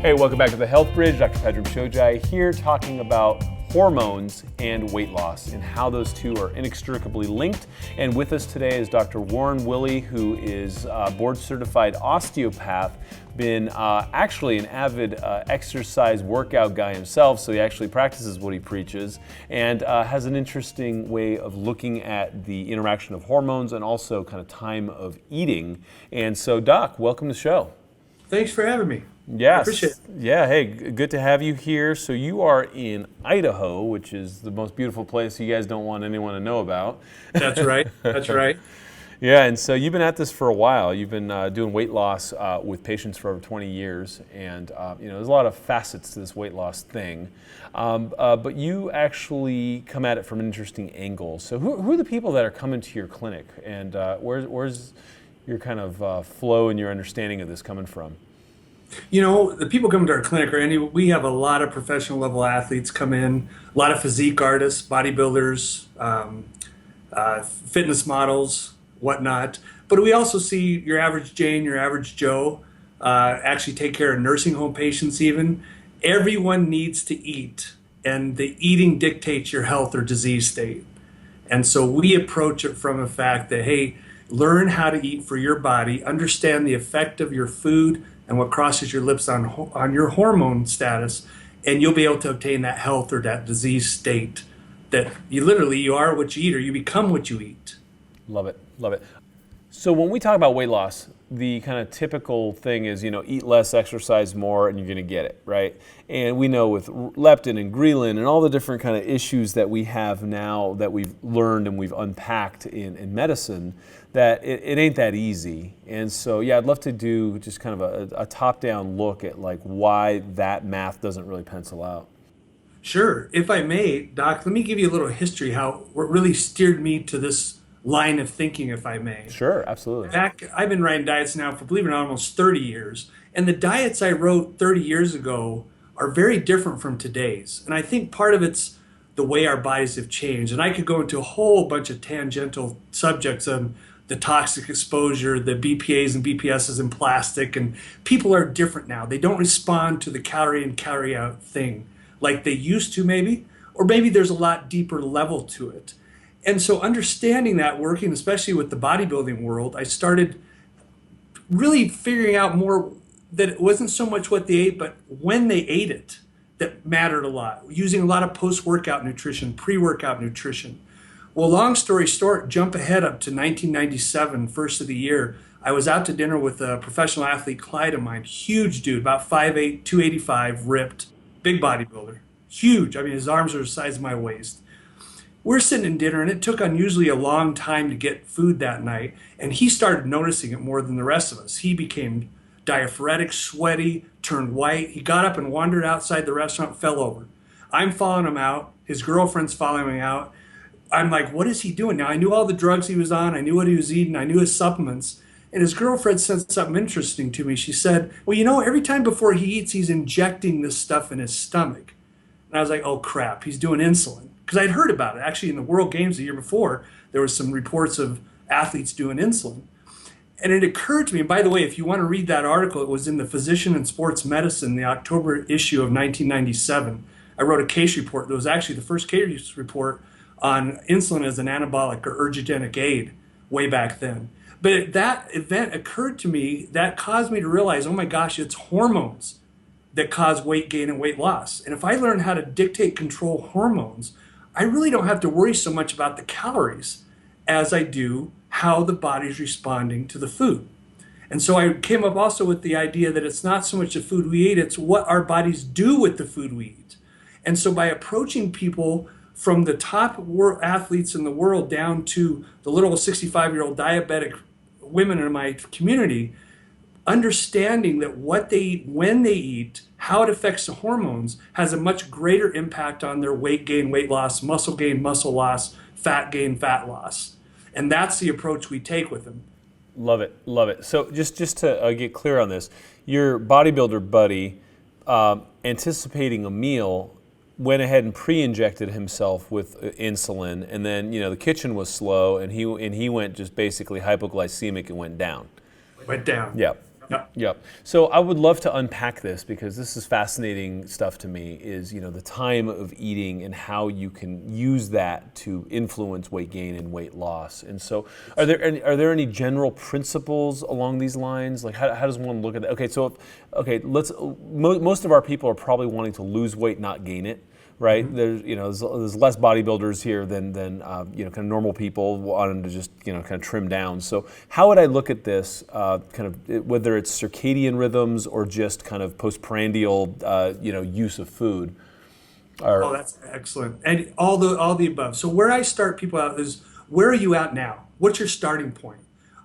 Hey, welcome back to the Health Bridge. Dr. Pedram Shojai here talking about hormones and weight loss and how those two are inextricably linked. And with us today is Dr. Willey, who is a board-certified osteopath, been actually an avid exercise workout guy himself, so he actually practices what he preaches, and has an interesting way of looking at the interaction of hormones and also kind of time of eating. And so, Doc, welcome to the show. Thanks for having me. Yes. I appreciate it. Yeah, hey, good to have you here. So you are in Idaho, which is the most beautiful place you guys don't want anyone to know about. That's right. That's right. Yeah, and so you've been at this for a while. You've been doing weight loss with patients for over 20 years, and there's a lot of facets to this weight loss thing. But you actually come at it from an interesting angle. So who are the people that are coming to your clinic, and where's your kind of flow and your understanding of this coming from? You know, the people coming to our clinic, we have a lot of professional level athletes come in, a lot of physique artists, bodybuilders, fitness models, whatnot. But we also see your average Jane, your average Joe, actually take care of nursing home patients even. Everyone needs to eat, and the eating dictates your health or disease state. And so we approach it from a fact that, hey, learn how to eat for your body, understand the effect of your food and what crosses your lips on your hormone status, and you'll be able to obtain that health or that disease state that you are what you eat, or you become what you eat. Love it, love it. So when we talk about weight loss, the kind of typical thing is, eat less, exercise more, and you're going to get it, right? And we know with leptin and ghrelin and all the different kind of issues that we have now that we've learned and we've unpacked in medicine, that it ain't that easy. And so, yeah, I'd love to do just kind of a top-down look at like why that math doesn't really pencil out. Sure. If I may, Doc, let me give you a little history, what really steered me to this line of thinking, if I may. Sure, absolutely. I've been writing diets now for, believe it or not, almost 30 years. And the diets I wrote 30 years ago are very different from today's. And I think part of it's the way our bodies have changed. And I could go into a whole bunch of tangential subjects on the toxic exposure, the BPAs and BPSs in plastic. And people are different now. They don't respond to the calorie in, calorie out thing like they used to maybe. Or maybe there's a lot deeper level to it. And so understanding that, working especially with the bodybuilding world, I started really figuring out more that it wasn't so much what they ate, but when they ate it that mattered a lot. Using a lot of post-workout nutrition, pre-workout nutrition. Well, long story short, jump ahead up to 1997, first of the year. I was out to dinner with a professional athlete, Clyde of mine, huge dude, about 5'8", 285, ripped, big bodybuilder, huge. I mean, his arms are the size of my waist. We're sitting in dinner, and it took unusually a long time to get food that night, and he started noticing it more than the rest of us. He became diaphoretic, sweaty, turned white. He got up and wandered outside the restaurant, fell over. I'm following him out. His girlfriend's following him out. I'm like, what is he doing? Now, I knew all the drugs he was on. I knew what he was eating. I knew his supplements. And his girlfriend said something interesting to me. She said, well, every time before he eats, he's injecting this stuff in his stomach. And I was like, oh, crap, he's doing insulin. Because I'd heard about it. Actually, in the World Games the year before, there was some reports of athletes doing insulin. And it occurred to me, and by the way, if you want to read that article, it was in the Physician and Sports Medicine, the October issue of 1997. I wrote a case report. That was actually the first case report on insulin as an anabolic or ergogenic aid way back then. But that event occurred to me, that caused me to realize, oh my gosh, it's hormones that cause weight gain and weight loss. And if I learn how to dictate, control hormones, I really don't have to worry so much about the calories as I do how the body's responding to the food. And so I came up also with the idea that it's not so much the food we eat, it's what our bodies do with the food we eat. And so by approaching people from the top athletes in the world down to the little 65-year-old diabetic women in my community, understanding that what they eat, when they eat, how it affects the hormones has a much greater impact on their weight gain, weight loss, muscle gain, muscle loss, fat gain, fat loss. And that's the approach we take with them. Love it, love it. So just to get clear on this, your bodybuilder buddy, anticipating a meal, went ahead and pre-injected himself with insulin, and then the kitchen was slow, and he went just basically hypoglycemic and went down. Went down. Yeah. Yep. Yep. So I would love to unpack this because this is fascinating stuff to me, is, the time of eating and how you can use that to influence weight gain and weight loss. And so are there any general principles along these lines? Like how does one look at that? Okay, most of our people are probably wanting to lose weight, not gain it. Right, there's less bodybuilders here than kind of normal people wanting to just kind of trim down. So how would I look at this, whether it's circadian rhythms or just kind of postprandial use of food? Oh, that's excellent, and all the above. So where I start people out is, where are you at now? What's your starting point?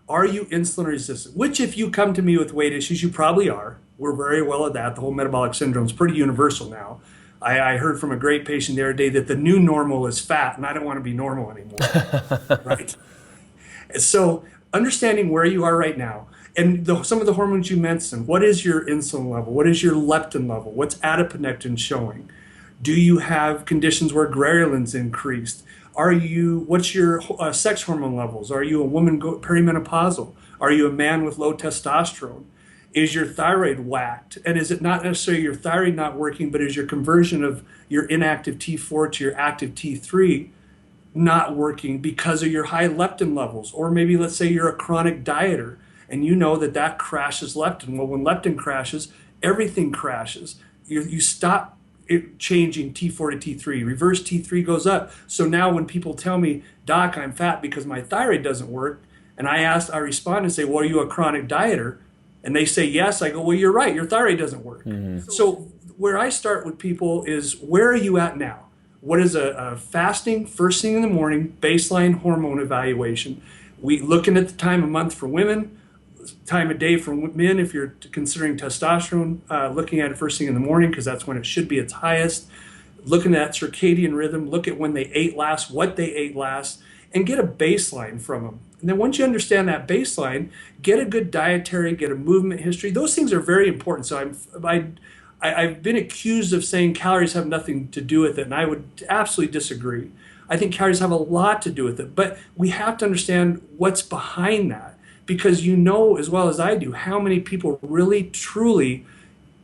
Are you insulin resistant? Which, if you come to me with weight issues, you probably are. We're very well at that. The whole metabolic syndrome is pretty universal now. I heard from a great patient the other day that the new normal is fat, and I don't want to be normal anymore. Right? So understanding where you are right now, and some of the hormones you mentioned, what is your insulin level? What is your leptin level? What's adiponectin showing? Do you have conditions where ghrelins increased? What's your sex hormone levels? Are you a woman perimenopausal? Are you a man with low testosterone? Is your thyroid whacked? And is it not necessarily your thyroid not working, but is your conversion of your inactive T4 to your active T3 not working because of your high leptin levels? Or maybe let's say you're a chronic dieter and you know that crashes leptin. Well, when leptin crashes, everything crashes. You stop changing T4 to T3. Reverse T3 goes up. So now when people tell me, Doc, I'm fat because my thyroid doesn't work, and I respond and say, well, are you a chronic dieter? And they say yes, I go, well, you're right, your thyroid doesn't work. Mm-hmm. So where I start with people is, where are you at now? What is a fasting, first thing in the morning, baseline hormone evaluation? We looking at the time of month for women, time of day for men if you're considering testosterone, looking at it first thing in the morning because that's when it should be its highest. Looking at circadian rhythm, look at when they ate last, what they ate last, and get a baseline from them. And then once you understand that baseline, get a good dietary, get a movement history. Those things are very important. So I've been accused of saying calories have nothing to do with it, and I would absolutely disagree. I think calories have a lot to do with it, but we have to understand what's behind that, because you know as well as I do how many people really, truly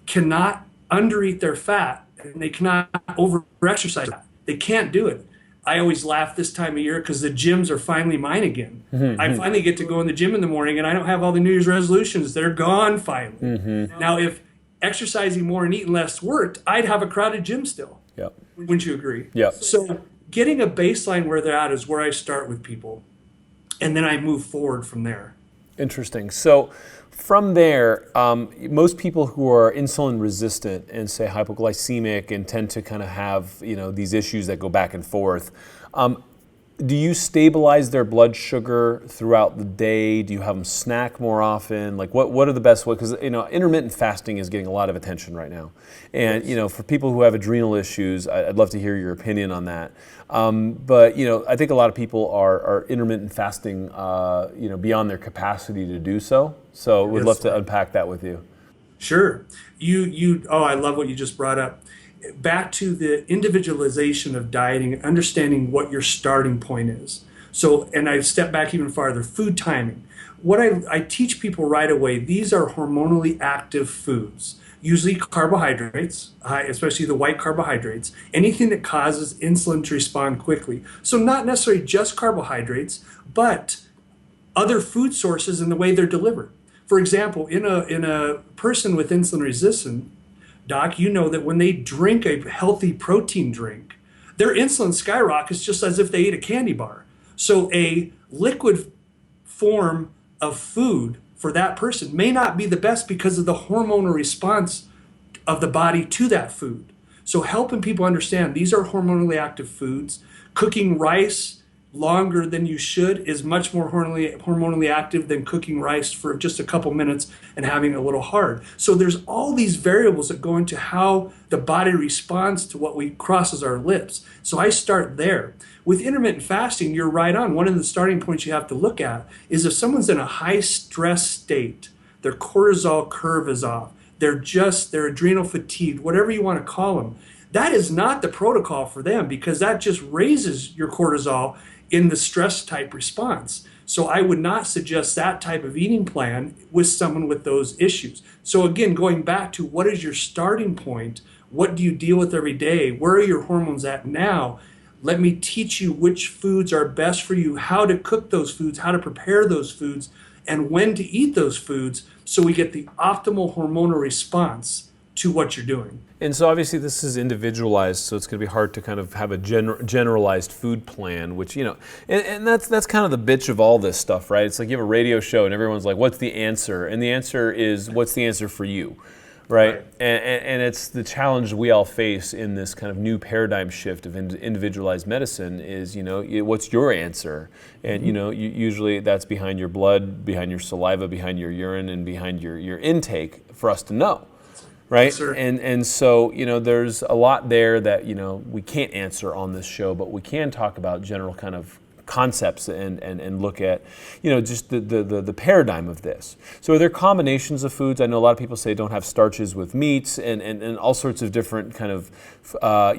cannot undereat their fat, and they cannot over-exercise that. They can't do it. I always laugh this time of year because the gyms are finally mine again. Mm-hmm. I finally get to go in the gym in the morning, and I don't have all the New Year's resolutions. They're gone finally. Mm-hmm. Now, if exercising more and eating less worked, I'd have a crowded gym still. Yep. Wouldn't you agree? Yep. So getting a baseline where they're at is where I start with people, and then I move forward from there. Interesting. So from there, most people who are insulin resistant and say hypoglycemic and tend to kind of have these issues that go back and forth, do you stabilize their blood sugar throughout the day? Do you have them snack more often? Like what are the best ways? Because intermittent fasting is getting a lot of attention right now, and for people who have adrenal issues, I'd love to hear your opinion on that. But I think a lot of people are intermittent fasting, beyond their capacity to do so. So we'd love to unpack that with you. Sure. I love what you just brought up. Back to the individualization of dieting, understanding what your starting point is. So, and I step back even farther, food timing. What I teach people right away, these are hormonally active foods, usually carbohydrates, especially the white carbohydrates, anything that causes insulin to respond quickly. So not necessarily just carbohydrates, but other food sources and the way they're delivered. For example, in a person with insulin resistance, Doc, you know that when they drink a healthy protein drink, their insulin skyrockets just as if they ate a candy bar. So a liquid form of food for that person may not be the best because of the hormonal response of the body to that food. So helping people understand these are hormonally active foods. Cooking rice longer than you should is much more hormonally active than cooking rice for just a couple minutes and having it a little hard. So there's all these variables that go into how the body responds to what crosses our lips. So I start there. With intermittent fasting, you're right on. One of the starting points you have to look at is if someone's in a high stress state, their cortisol curve is off, they're adrenal fatigued, whatever you want to call them. That is not the protocol for them because that just raises your cortisol in the stress type response. So I would not suggest that type of eating plan with someone with those issues. So again, going back to what is your starting point? What do you deal with every day? Where are your hormones at now? Let me teach you which foods are best for you, how to cook those foods, how to prepare those foods, and when to eat those foods so we get the optimal hormonal response to what you're doing. And so obviously this is individualized, so it's going to be hard to kind of have a generalized food plan, which, you know, and that's kind of the bitch of all this stuff, right? It's like you have a radio show and everyone's like, what's the answer? And the answer is, what's the answer for you? Right? And it's the challenge we all face in this kind of new paradigm shift of individualized medicine is, you know, what's your answer? And, you know, usually that's behind your blood, behind your saliva, behind your urine, and behind your intake for us to know. Right? Yes, sir. And so, you know, there's a lot there that, you know, we can't answer on this show, but we can talk about general kind of concepts and look at, you know, just the paradigm of this. So are there combinations of foods? I know a lot of people say don't have starches with meats and all sorts of different kind of,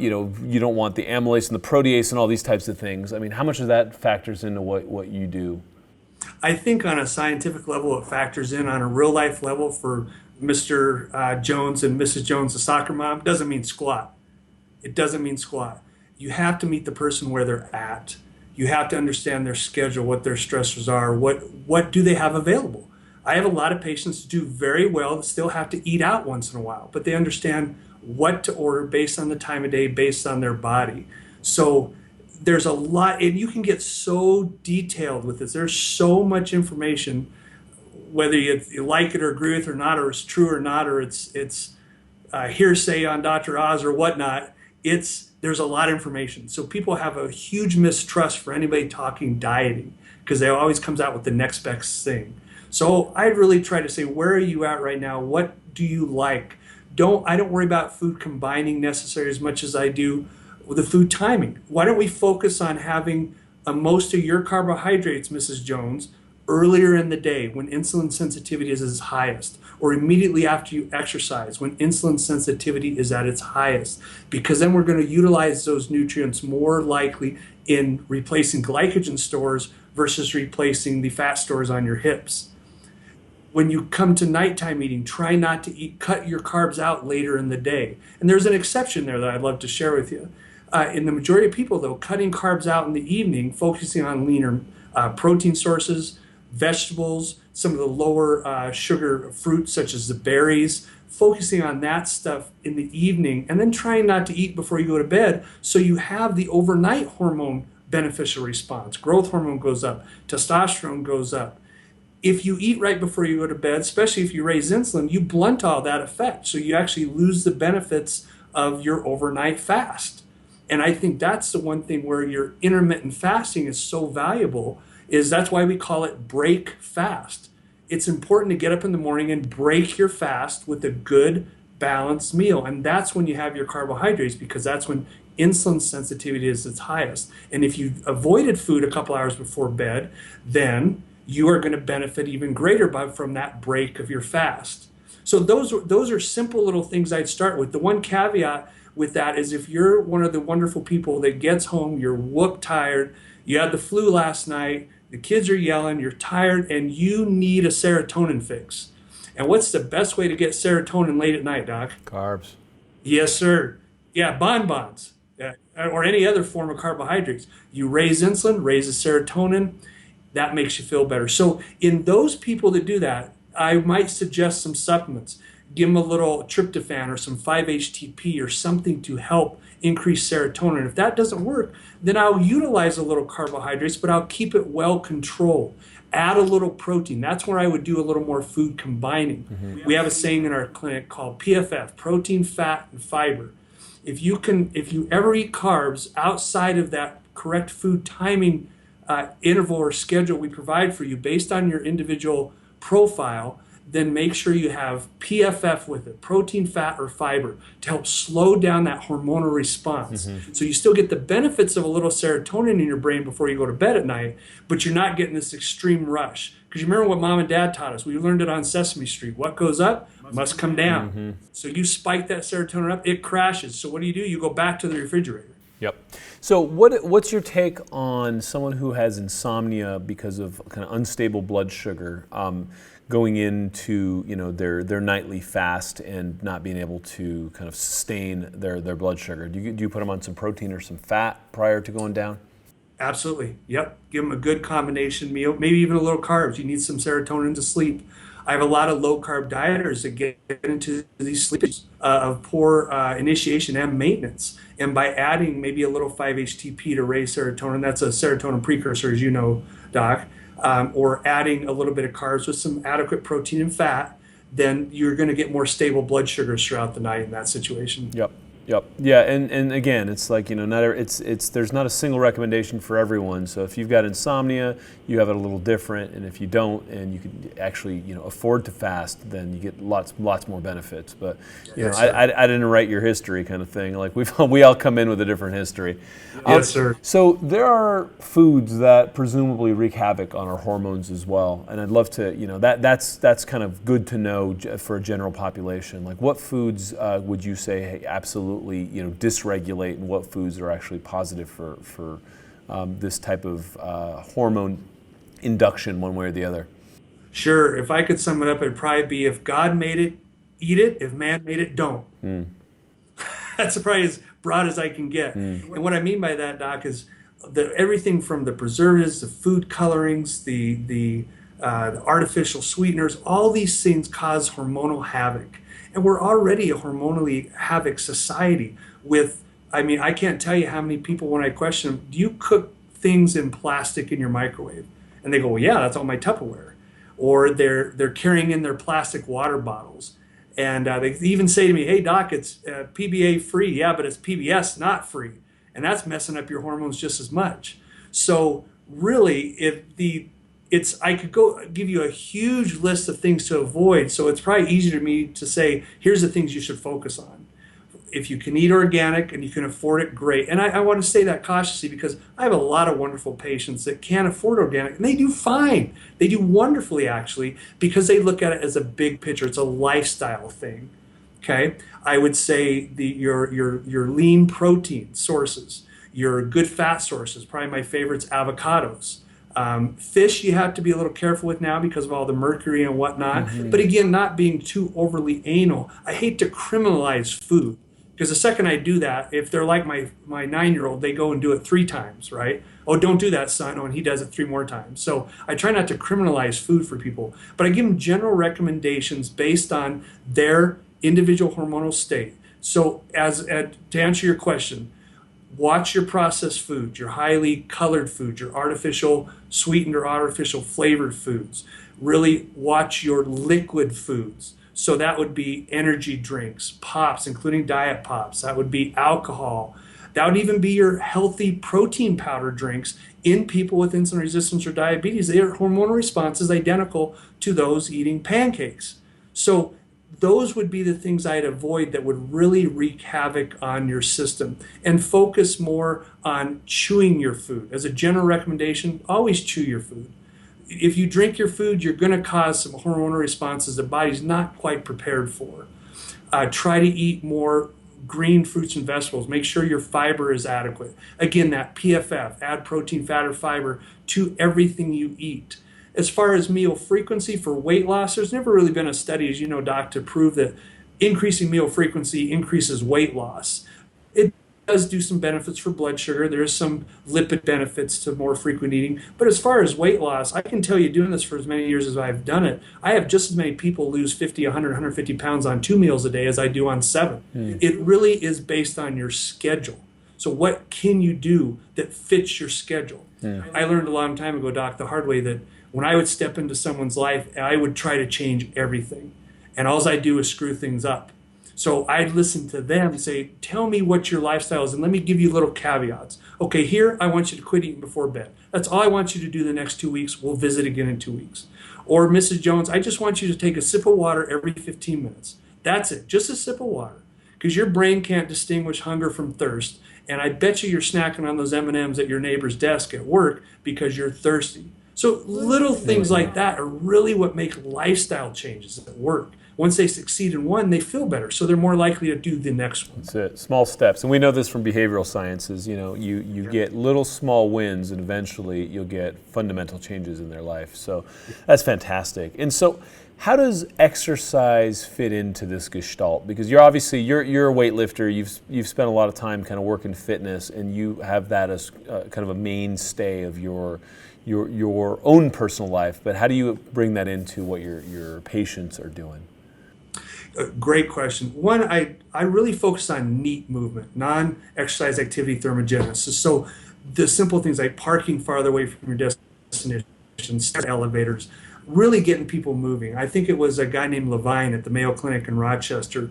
you know, you don't want the amylase and the protease and all these types of things. I mean, how much of that factors into what you do? I think on a scientific level, it factors in. On a real life level, for Mr. Jones and Mrs. Jones, the soccer mom, doesn't mean squat. It doesn't mean squat. You have to meet the person where they're at. You have to understand their schedule, what their stressors are, what do they have available. I have a lot of patients who do very well that still have to eat out once in a while, but they understand what to order based on the time of day, based on their body. So there's a lot, and you can get so detailed with this. There's so much information, whether you like it or agree with it or not, or it's true or not, or it's hearsay on Dr. Oz or whatnot. There's a lot of information. So people have a huge mistrust for anybody talking dieting because they always comes out with the next best thing. So I really try to say, where are you at right now? What do you like? I don't worry about food combining necessarily as much as I do with the food timing. Why don't we focus on having most of your carbohydrates, Mrs. Jones, earlier in the day when insulin sensitivity is its highest, or immediately after you exercise when insulin sensitivity is at its highest, because then we're going to utilize those nutrients more likely in replacing glycogen stores versus replacing the fat stores on your hips. When you come to nighttime eating, try not to cut your carbs out later in the day. And there's an exception there that I'd love to share with you. In the majority of people, though, cutting carbs out in the evening, focusing on leaner protein sources, vegetables, some of the lower sugar fruits such as the berries, focusing on that stuff in the evening, and then trying not to eat before you go to bed so you have the overnight hormone beneficial response. Growth hormone goes up, testosterone goes up. If you eat right before you go to bed, especially if you raise insulin, you blunt all that effect. So you actually lose the benefits of your overnight fast. And I think that's the one thing where your intermittent fasting is so valuable, is that's why we call it break fast. It's important to get up in the morning and break your fast with a good balanced meal. And that's when you have your carbohydrates, because that's when insulin sensitivity is its highest. And if you avoided food a couple hours before bed, then you are going to benefit even greater from that break of your fast. So those are simple little things I'd start with. The one caveat with that is if you're one of the wonderful people that gets home, you're whooped tired, you had the flu last night, the kids are yelling, you're tired, and you need a serotonin fix. And what's the best way to get serotonin late at night, Doc? Carbs. Yes, sir. Yeah, bonbons, or any other form of carbohydrates. You raise insulin, raise the serotonin, that makes you feel better. So in those people that do that, I might suggest some supplements. Give them a little tryptophan or some 5-HTP or something to help increase serotonin. If that doesn't work, then I'll utilize a little carbohydrates, but I'll keep it well controlled. Add a little protein. That's where I would do a little more food combining. Mm-hmm. We have a saying in our clinic called PFF, protein, fat, and fiber. If you ever eat carbs outside of that correct food timing interval or schedule we provide for you based on your individual profile, then make sure you have PFF with it, protein, fat, or fiber, to help slow down that hormonal response. Mm-hmm. So you still get the benefits of a little serotonin in your brain before you go to bed at night, but you're not getting this extreme rush. Because you remember what Mom and Dad taught us. We learned it on Sesame Street. What goes up must come down. Mm-hmm. So you spike that serotonin up, it crashes. So what do? You go back to the refrigerator. Yep. So what's your take on someone who has insomnia because of kind of unstable blood sugar, going into their nightly fast and not being able to kind of sustain their blood sugar? Do you put them on some protein or some fat prior to going down? Absolutely. Yep. Give them a good combination meal, maybe even a little carbs. You need some serotonin to sleep. I have a lot of low carb dieters that get into these sleeps of poor initiation and maintenance. And by adding maybe a little 5-HTP to raise serotonin, that's a serotonin precursor, as you know, Doc, or adding a little bit of carbs with some adequate protein and fat, then you're going to get more stable blood sugars throughout the night in that situation. Yep. Yep. Yeah, and again, it's like there's not a single recommendation for everyone. So if you've got insomnia, you have it a little different, and if you don't, and you can actually afford to fast, then you get lots more benefits. But Yes, I didn't write your history, kind of thing. Like we all come in with a different history. Yes, sir. So there are foods that presumably wreak havoc on our hormones as well, and I'd love to that's kind of good to know for a general population. Like what foods would you say absolutely dysregulate, and what foods are actually positive for this type of hormone induction one way or the other? Sure. If I could sum it up, it'd probably be if God made it, eat it. If man made it, don't. That's probably as broad as I can get. And what I mean by that, Doc, is everything from the preservatives, the food colorings, the artificial sweeteners, all these things cause hormonal havoc. And we're already a hormonally havoc society with, I can't tell you how many people when I question them, do you cook things in plastic in your microwave? And they go, well, yeah, that's all my Tupperware. Or they're carrying in their plastic water bottles. And they even say to me, hey, Doc, it's PBA free. Yeah, but it's PBS not free. And that's messing up your hormones just as much. So really, I could go give you a huge list of things to avoid. So it's probably easier to me to say, here's the things you should focus on. If you can eat organic and you can afford it, great. And I want to say that cautiously because I have a lot of wonderful patients that can't afford organic, and they do fine. They do wonderfully, actually, because they look at it as a big picture. It's a lifestyle thing. Okay, I would say your lean protein sources, your good fat sources. Probably my favorite's avocados. Fish you have to be a little careful with now because of all the mercury and whatnot. But again, not being too overly anal. I hate to criminalize food. Because the second I do that, if they're like my 9-year-old, they go and do it 3 times, right? Oh, don't do that, son. Oh, and he does it 3 more times. So I try not to criminalize food for people, but I give them general recommendations based on their individual hormonal state. So to answer your question, watch your processed foods, your highly colored foods, your artificial sweetened or artificial flavored foods. Really watch your liquid foods. So that would be energy drinks, pops, including diet pops. That would be alcohol. That would even be your healthy protein powder drinks in people with insulin resistance or diabetes. Their hormonal response is identical to those eating pancakes. So those would be the things I'd avoid that would really wreak havoc on your system, and focus more on chewing your food. As a general recommendation, always chew your food. If you drink your food, you're going to cause some hormonal responses the body's not quite prepared for. Try to eat more green fruits and vegetables. Make sure your fiber is adequate. Again, that PFF, add protein, fat, or fiber to everything you eat. As far as meal frequency for weight loss, there's never really been a study, as you know, Doc, to prove that increasing meal frequency increases weight loss. It does do some benefits for blood sugar. There's some lipid benefits to more frequent eating. But as far as weight loss, I can tell you, doing this for as many years as I've done it, I have just as many people lose 50, 100, 150 pounds on 2 meals a day as I do on 7. It really is based on your schedule. So what can you do that fits your schedule? I learned a long time ago, Doc, the hard way, that when I would step into someone's life, I would try to change everything. And all I do is screw things up. So I'd listen to them and say, tell me what your lifestyle is, and let me give you little caveats. Okay, here, I want you to quit eating before bed. That's all I want you to do the next 2 weeks. We'll visit again in 2 weeks. Or, Mrs. Jones, I just want you to take a sip of water every 15 minutes. That's it, just a sip of water. Because your brain can't distinguish hunger from thirst. And I bet you're snacking on those M&Ms at your neighbor's desk at work because you're thirsty. So little things like that are really what make lifestyle changes at work. Once they succeed in one, they feel better. So they're more likely to do the next one. That's it. Small steps. And we know this from behavioral sciences. You get little small wins, and eventually you'll get fundamental changes in their life. So that's fantastic. And so how does exercise fit into this gestalt? Because you're a weightlifter. You've spent a lot of time kind of working fitness, and you have that as kind of a mainstay of your own personal life. But how do you bring that into what your patients are doing? Great question. One, I really focus on NEAT movement, non-exercise activity thermogenesis. So the simple things like parking farther away from your destination, elevators, really getting people moving. I think it was a guy named Levine at the Mayo Clinic in Rochester.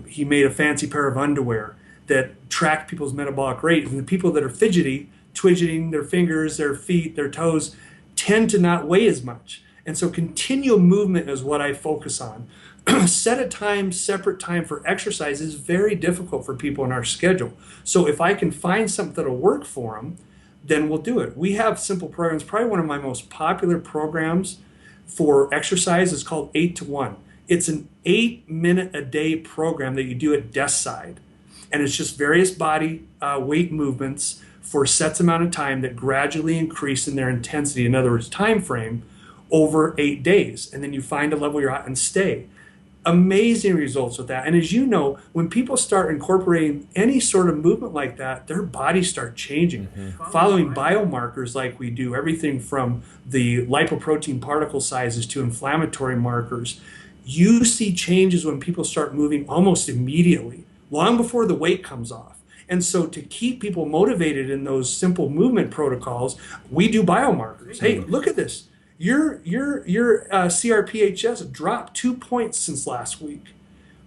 He made a fancy pair of underwear that tracked people's metabolic rate. And the people that are fidgety, twitching their fingers, their feet, their toes, tend to not weigh as much. And so continual movement is what I focus on. Set a time, separate time for exercise is very difficult for people in our schedule. So if I can find something that'll work for them, then we'll do it. We have simple programs. Probably one of my most popular programs for exercise is called 8 to 1. It's an 8-minute-a-day program that you do at desk side. And it's just various body weight movements for a set amount of time that gradually increase in their intensity, in other words, time frame, over 8 days. And then you find a level you're at and stay. Amazing results with that. And as you know, when people start incorporating any sort of movement like that, their bodies start changing. Following biomarkers like we do, everything from the lipoprotein particle sizes to inflammatory markers, you see changes when people start moving almost immediately, long before the weight comes off. And so to keep people motivated in those simple movement protocols, we do biomarkers. Hey, look at this. Your CRPHS dropped 2 points since last week,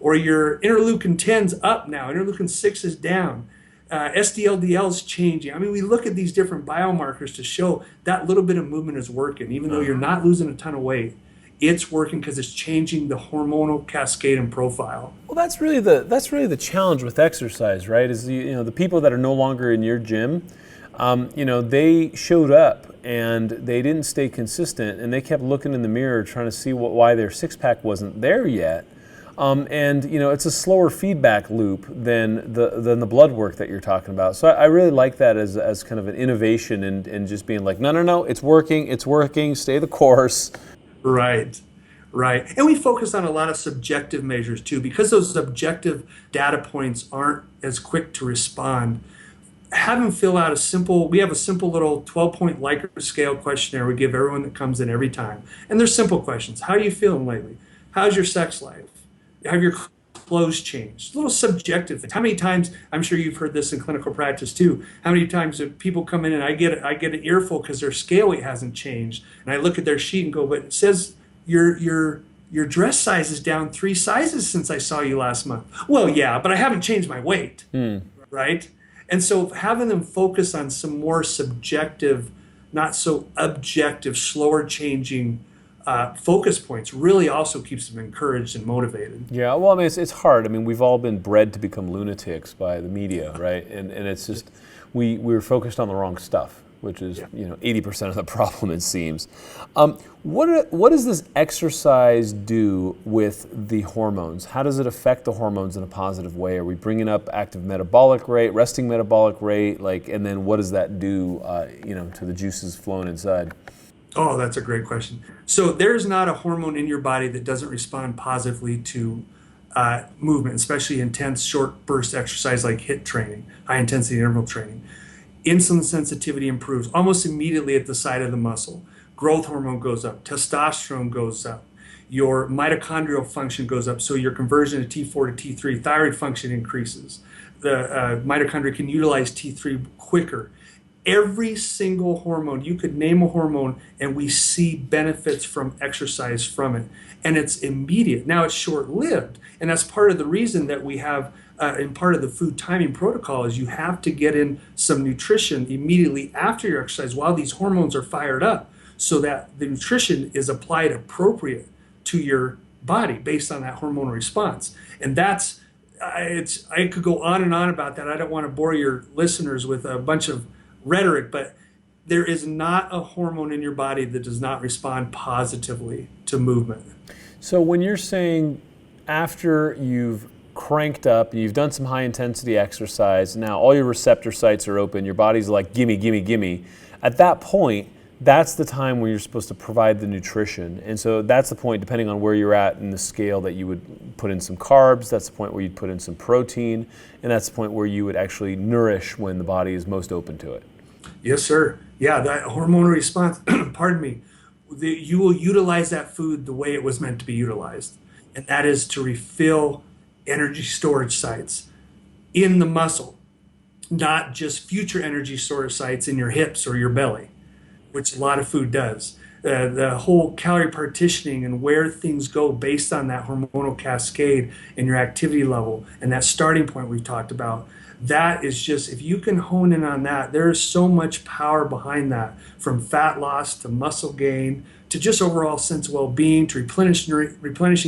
or your interleukin 10's up now, interleukin 6 is down, SDLDL's changing. I mean, we look at these different biomarkers to show that little bit of movement is working, even though you're not losing a ton of weight. It's working because it's changing the hormonal cascade and profile. Well, that's really the challenge with exercise, right? Is the people that are no longer in your gym, they showed up and they didn't stay consistent, and they kept looking in the mirror trying to see why their six-pack wasn't there yet. It's a slower feedback loop than the blood work that you're talking about. So I really like that as kind of an innovation and just being like, no, it's working, stay the course. Right. And we focus on a lot of subjective measures too, because those objective data points aren't as quick to respond. Have them fill out we have a simple little 12-point Likert scale questionnaire we give everyone that comes in every time. And they're simple questions. How are you feeling lately? How's your sex life? Have your clothes changed? Little subjective things. How many times, I'm sure you've heard this in clinical practice too, how many times do people come in and I get an earful because their scale weight hasn't changed. And I look at their sheet and go, but it says your dress size is down 3 sizes since I saw you last month. Well, yeah, but I haven't changed my weight, right? And so having them focus on some more subjective, not so objective, slower changing focus points really also keeps them encouraged and motivated. Yeah, well, I mean, it's hard. I mean, we've all been bred to become lunatics by the media, right? And it's just, we're focused on the wrong stuff, which is 80% of the problem, it seems. What does this exercise do with the hormones? How does it affect the hormones in a positive way? Are we bringing up active metabolic rate, resting metabolic rate, and then what does that do, to the juices flowing inside? Oh, that's a great question. So there's not a hormone in your body that doesn't respond positively to movement, especially intense short burst exercise like HIIT training, high intensity interval training. Insulin sensitivity improves almost immediately at the site of the muscle. Growth hormone goes up, testosterone goes up, your mitochondrial function goes up, so your conversion of T4 to T3, thyroid function increases. The mitochondria can utilize T3 quicker. Every single hormone, you could name a hormone, and we see benefits from exercise from it. And it's immediate. Now, it's short-lived, and that's part of the reason that we have, and part of the food timing protocol is you have to get in some nutrition immediately after your exercise while these hormones are fired up, so that the nutrition is applied appropriate to your body based on that hormonal response. And that's, I could go on and on about that. I don't want to bore your listeners with a bunch of rhetoric, but there is not a hormone in your body that does not respond positively to movement. So when you're saying after you've cranked up, you've done some high intensity exercise, now all your receptor sites are open, your body's like, gimme, gimme, gimme. At that point, that's the time when you're supposed to provide the nutrition. And so that's the point, depending on where you're at in the scale, that you would put in some carbs, that's the point where you'd put in some protein, and that's the point where you would actually nourish when the body is most open to it. Yes, sir. Yeah, that hormonal response, pardon me, you will utilize that food the way it was meant to be utilized. And that is to refill energy storage sites in the muscle, not just future energy storage sites in your hips or your belly, which a lot of food does. The whole calorie partitioning and where things go based on that hormonal cascade and your activity level and that starting point we've talked about, that is just, if you can hone in on that, there is so much power behind that, from fat loss to muscle gain to just overall sense of well-being to replenishing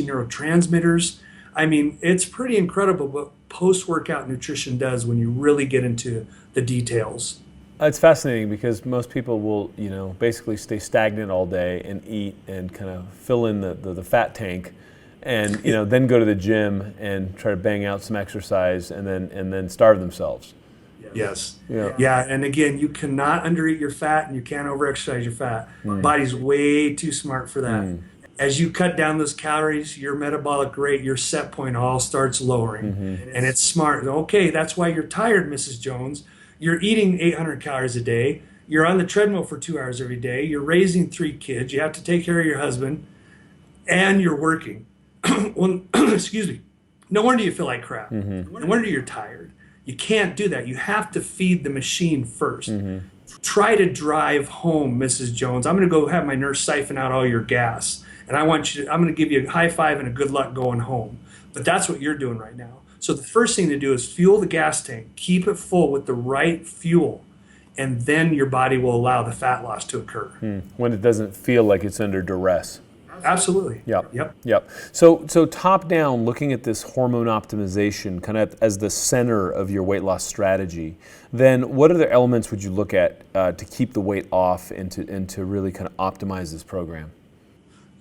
neurotransmitters. I mean, it's pretty incredible what post-workout nutrition does when you really get into the details. It's fascinating because most people will, basically stay stagnant all day and eat and kind of fill in the fat tank, and then go to the gym and try to bang out some exercise and then starve themselves. Yes. Yeah. And again, you cannot undereat your fat and you can't overexercise your fat. Body's way too smart for that. As you cut down those calories, your metabolic rate, your set point all starts lowering. And it's smart. Okay, that's why you're tired, Mrs. Jones. You're eating 800 calories a day. You're on the treadmill for 2 hours every day. You're raising 3 kids. You have to take care of your husband. And you're working. Well, excuse me. No wonder you feel like crap. No wonder you're tired. You can't do that. You have to feed the machine first. Try to drive home, Mrs. Jones. I'm going to go have my nurse siphon out all your gas. And I'm going to give you a high five and a good luck going home. But that's what you're doing right now. So the first thing to do is fuel the gas tank. Keep it full with the right fuel. And then your body will allow the fat loss to occur. When it doesn't feel like it's under duress. Absolutely. Yep. So top down, looking at this hormone optimization kind of as the center of your weight loss strategy, then what other elements would you look at to keep the weight off and to really kind of optimize this program?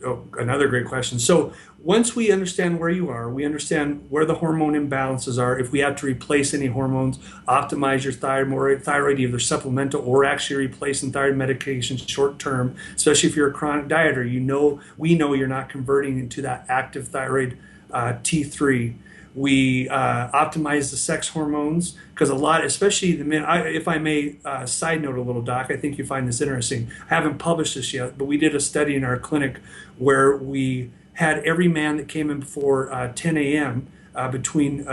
Oh, another great question. So once we understand where you are, we understand where the hormone imbalances are. If we have to replace any hormones, optimize your thyroid, either supplemental or actually replacing thyroid medications short term, especially if you're a chronic dieter. We know you're not converting into that active thyroid T3. We optimize the sex hormones because a lot, especially the men, if I may side note a little, Doc, I think you find this interesting. I haven't published this yet, but we did a study in our clinic where we had every man that came in before 10 a.m. Between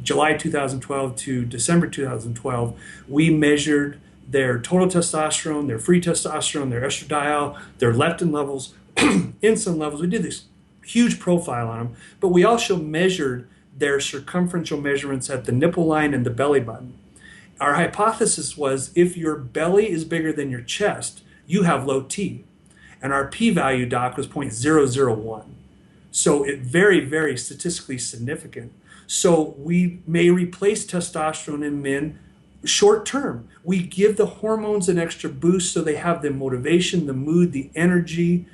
July 2012 to December 2012, we measured their total testosterone, their free testosterone, their estradiol, their leptin levels, insulin levels. We did this huge profile on them, but we also measured their circumferential measurements at the nipple line and the belly button. Our hypothesis was if your belly is bigger than your chest, you have low T. And our p-value, Doc, was 0.001. So it very, very statistically significant. So we may replace testosterone in men short term. We give the hormones an extra boost so they have the motivation, the mood, the energy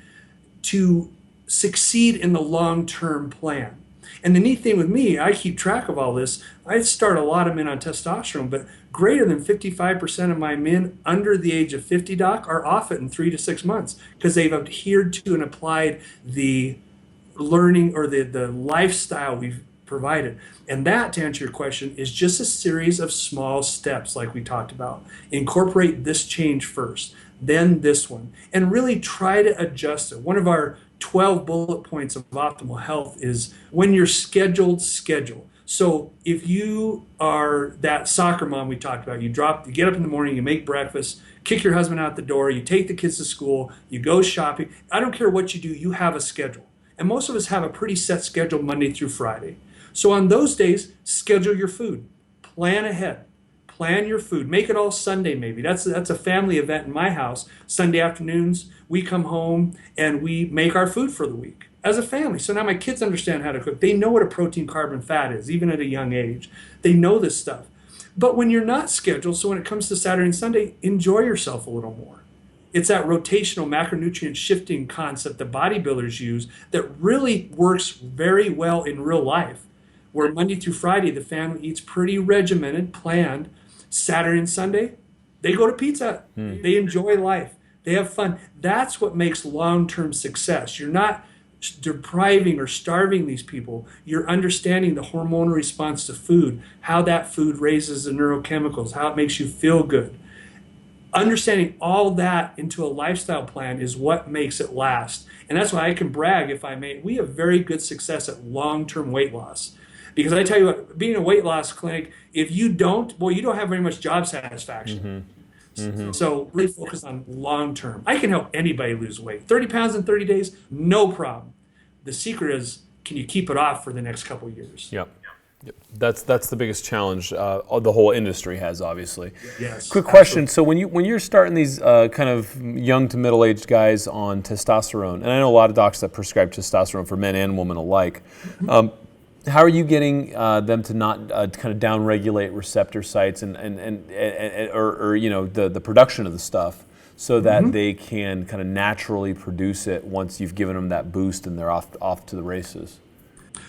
to succeed in the long-term plan. And the neat thing with me, I keep track of all this. I start a lot of men on testosterone, but greater than 55% of my men under the age of 50, Doc, are off it in 3 to 6 months because they've adhered to and applied the learning or the lifestyle we've provided. And that, to answer your question, is just a series of small steps like we talked about. Incorporate this change first, then this one, and really try to adjust it. One of our 12 bullet points of optimal health is when you're scheduled, schedule. So if you are that soccer mom we talked about, you get up in the morning, you make breakfast, kick your husband out the door, you take the kids to school, you go shopping. I don't care what you do, you have a schedule. And most of us have a pretty set schedule Monday through Friday. So on those days, schedule your food. Plan ahead. Plan your food. Make it all Sunday maybe. That's a family event in my house. Sunday afternoons, we come home and we make our food for the week as a family. So now my kids understand how to cook. They know what a protein, carb, and fat is, even at a young age. They know this stuff. But when you're not scheduled, so when it comes to Saturday and Sunday, enjoy yourself a little more. It's that rotational macronutrient shifting concept that bodybuilders use that really works very well in real life, where Monday through Friday, the family eats pretty regimented, planned. Saturday and Sunday, they go to Pizza Hut. They enjoy life. They have fun. That's what makes long-term success. You're not depriving or starving these people. You're understanding the hormonal response to food, how that food raises the neurochemicals, how it makes you feel good. Understanding all that into a lifestyle plan is what makes it last. And that's why I can brag, if I may, we have very good success at long-term weight loss. Because I tell you what, being a weight loss clinic, if you don't, well, you don't have very much job satisfaction. So really focus on long-term. I can help anybody lose weight. 30 pounds in 30 days, no problem. The secret is, can you keep it off for the next couple of years? Yep. That's the biggest challenge the whole industry has, obviously. Yes. Quick question. Absolutely. So when you're starting these kind of young to middle-aged guys on testosterone, and I know a lot of docs that prescribe testosterone for men and women alike, how are you getting them to not kind of downregulate receptor sites or you know the production of the stuff so that they can kind of naturally produce it once you've given them that boost and they're off to the races?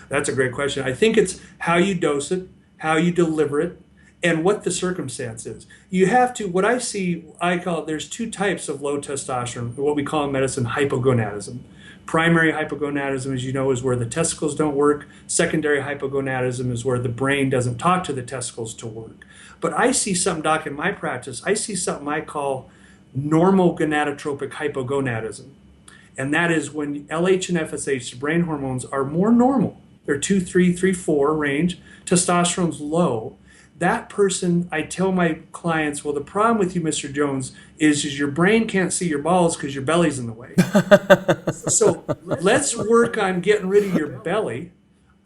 That's a great question. I think it's how you dose it, how you deliver it, and what the circumstance is. You have to, what I call it, there's two types of low testosterone, what we call in medicine hypogonadism. Primary hypogonadism, as you know, is where the testicles don't work. Secondary hypogonadism is where the brain doesn't talk to the testicles to work. But I see something, Doc, in my practice, I see something I call normal gonadotropic hypogonadism. And that is when LH and FSH, the brain hormones, are more normal. They're 2, 3, 3, 4 range. Testosterone's low. That person, I tell my clients, well, the problem with you, Mr. Jones, is your brain can't see your balls because your belly's in the way. So let's work on getting rid of your belly.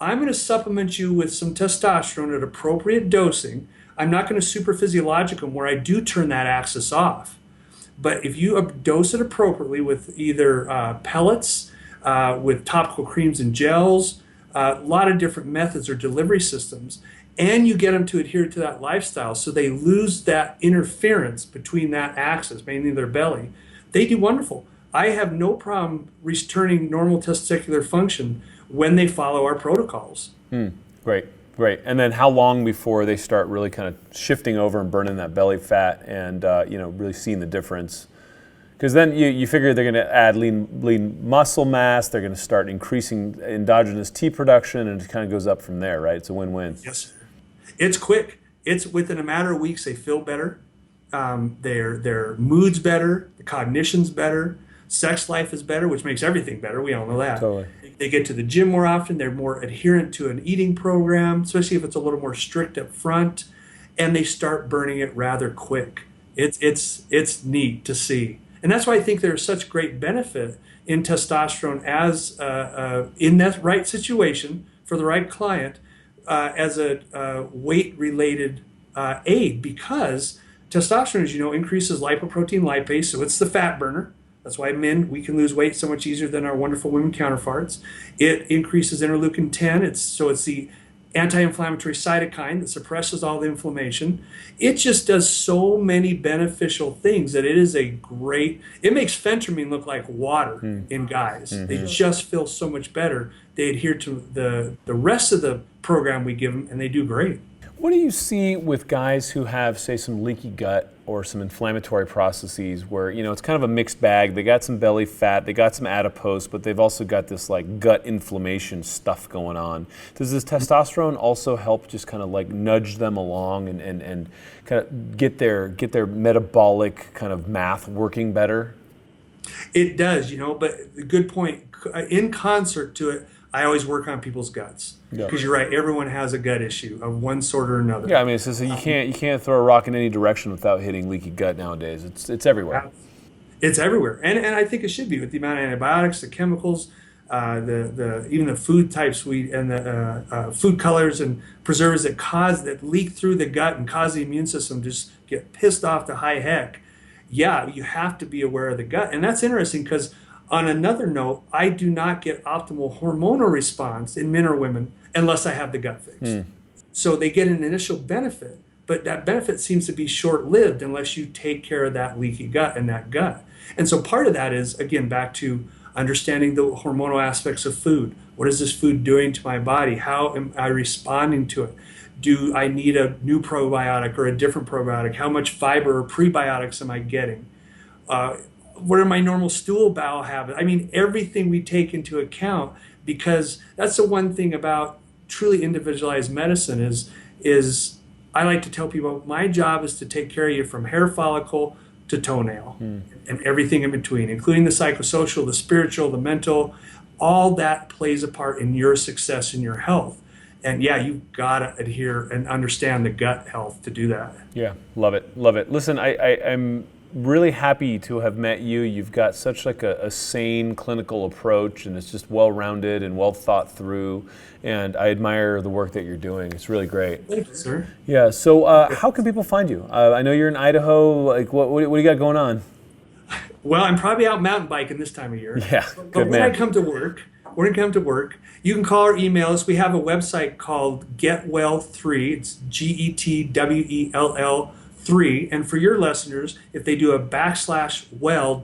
I'm going to supplement you with some testosterone at appropriate dosing. I'm not going to superphysiologicum where I do turn that axis off. But if you dose it appropriately with either pellets, with topical creams and gels, a lot of different methods or delivery systems, and you get them to adhere to that lifestyle so they lose that interference between that axis, mainly their belly, they do wonderful. I have no problem returning normal testicular function when they follow our protocols. Great. And then how long before they start really kind of shifting over and burning that belly fat and really seeing the difference? Because then you figure they're going to add lean muscle mass, they're going to start increasing endogenous T production, and it kind of goes up from there, right? It's a win-win. Yes. It's quick. It's within a matter of weeks they feel better. Their mood's better, the cognition's better, sex life is better, which makes everything better. We all know that. Totally. They get to the gym more often. They're more adherent to an eating program, especially if it's a little more strict up front, and they start burning it rather quick. It's neat to see. And that's why I think there's such great benefit in testosterone as in that right situation for the right client as a weight-related aid, because testosterone, as you know, increases lipoprotein lipase, so it's the fat burner. That's why men, we can lose weight so much easier than our wonderful women counterparts. It increases interleukin-10. It's the anti-inflammatory cytokine that suppresses all the inflammation. It just does so many beneficial things that it makes phentermine look like water in guys. They just feel so much better. They adhere to the rest of the program we give them, and they do great. What do you see with guys who have, say, some leaky gut or some inflammatory processes where, it's kind of a mixed bag? They got some belly fat, they got some adipose, but they've also got this like gut inflammation stuff going on. Does this testosterone also help just kind of like nudge them along and kind of get their metabolic kind of math working better? It does, but good point. In concert to it, I always work on people's guts, because you're right. Everyone has a gut issue of one sort or another. Yeah, I mean, it's just, you can't throw a rock in any direction without hitting leaky gut nowadays. It's everywhere. It's everywhere, and I think it should be with the amount of antibiotics, the chemicals, even the food types and the food colors and preservatives that leak through the gut and cause the immune system to just get pissed off to high heck. Yeah, you have to be aware of the gut, and that's interesting because. On another note, I do not get optimal hormonal response in men or women unless I have the gut fixed. So they get an initial benefit, but that benefit seems to be short-lived unless you take care of that leaky gut and that gut. And so part of that is, again, back to understanding the hormonal aspects of food. What is this food doing to my body? How am I responding to it? Do I need a new probiotic or a different probiotic? How much fiber or prebiotics am I getting? What are my normal stool bowel habits? I mean, everything we take into account, because that's the one thing about truly individualized medicine is I like to tell people my job is to take care of you from hair follicle to toenail and everything in between, including the psychosocial, the spiritual, the mental. All that plays a part in your success and your health. And yeah, you've got to adhere and understand the gut health to do that. Yeah, love it, love it. Listen, I'm really happy to have met you. You've got such like a sane clinical approach, and it's just well-rounded and well thought through. And I admire the work that you're doing. It's really great. Thank you, sir. Yeah. So, how can people find you? I know you're in Idaho. Like, what do you got going on? Well, I'm probably out mountain biking this time of year. Yeah, but when I come to work, you can call or email us. We have a website called GetWell3. It's GETWELL 3. And for your listeners, if they do a /well,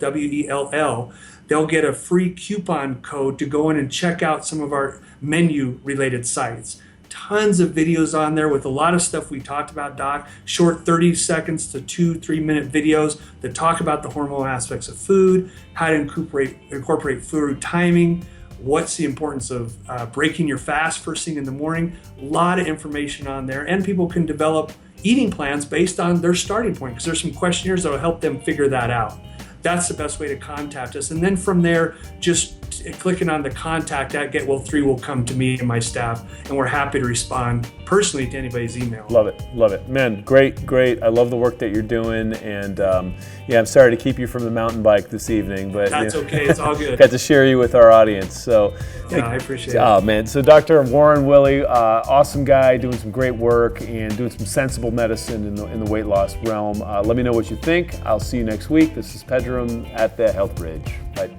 WELL, they'll get a free coupon code to go in and check out some of our menu related sites. Tons of videos on there with a lot of stuff we talked about, Doc. Short 30 seconds to 2-3 minute videos that talk about the hormonal aspects of food, how to incorporate food timing, what's the importance of breaking your fast first thing in the morning. A lot of information on there, and people can develop eating plans based on their starting point, because there's some questionnaires that will help them figure that out. That's the best way to contact us. And then from there, just clicking on the contact at GetWell3 will come to me and my staff, and we're happy to respond personally to anybody's email. Love it, love it. Man, great. I love the work that you're doing, and I'm sorry to keep you from the mountain bike this evening, but that's okay, it's all good. Got to share you with our audience, so. Yeah, I appreciate it. Oh man, so Dr. Warren Willey, awesome guy, doing some great work and doing some sensible medicine in the weight loss realm. Let me know what you think. I'll see you next week. This is Pedram at the Health Bridge. Bye.